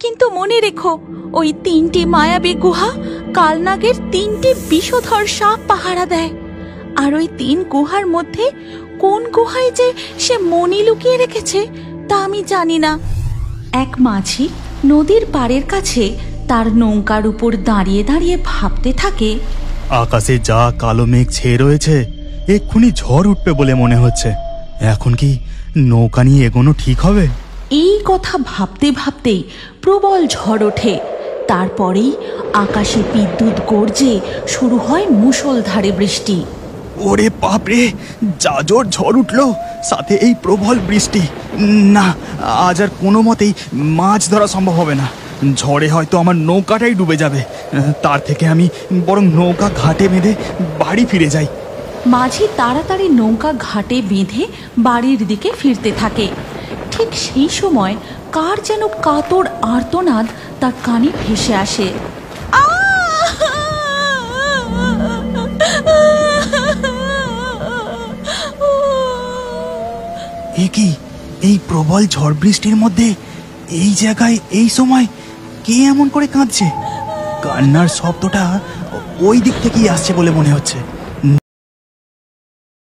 কিন্তু মনে রেখো, ওই 3টি মায়াবী গুহা কালনাগের 3টি বিষধর সাপ পাহারা দেয়। আর ওই 3 গুহার মধ্যে কোন গুহায় যে সে মণি লুকিয়ে রেখেছে তা আমি জানি না। এক মাঝি নদীর পাড়ের কাছে তার নৌকার উপর দাঁড়িয়ে দাঁড়িয়ে ভাবতে থাকে, আকাশে যা কালো মেঘ ছেয়ে রয়েছে, এক্ষুনি ঝড় উঠবে বলে মনে হচ্ছে। এখন কি নৌকা নিয়ে এগোনো ঠিক হবে? এই কথা ভাবতে ভাবতেই প্রবল ঝড় ওঠে। তারপরেই আকাশে বিদ্যুৎ গর্জে শুরু হয় মুষলধারে বৃষ্টি। ওরে বাপরে, যা জোর ঝড় উঠলো, সাথে এই প্রবল বৃষ্টি। না, আজ আর কোনো মতেই মাছ ধরা সম্ভব হবে না। ঝড়ে হয়তো আমার নৌকাটাই ডুবে যাবে। তার থেকে আমি বরং নৌকা ঘাটে বেঁধে বাড়ি ফিরে যাই। মাঝি তাড়াতাড়ি নৌকা ঘাটে বেঁধে বাড়ির দিকে ফিরতে থাকে। ঠিক সেই সময় কার যেন কাতর আর্তনাদ তার কানে ভেসে আসে। এ কি, এই প্রবল ঝড় বৃষ্টির মধ্যে এই জায়গায় এই সময় কে এমন করে কাঁদছে? কান্নার শব্দটা ওই দিক থেকেই আসছে বলে মনে হচ্ছে।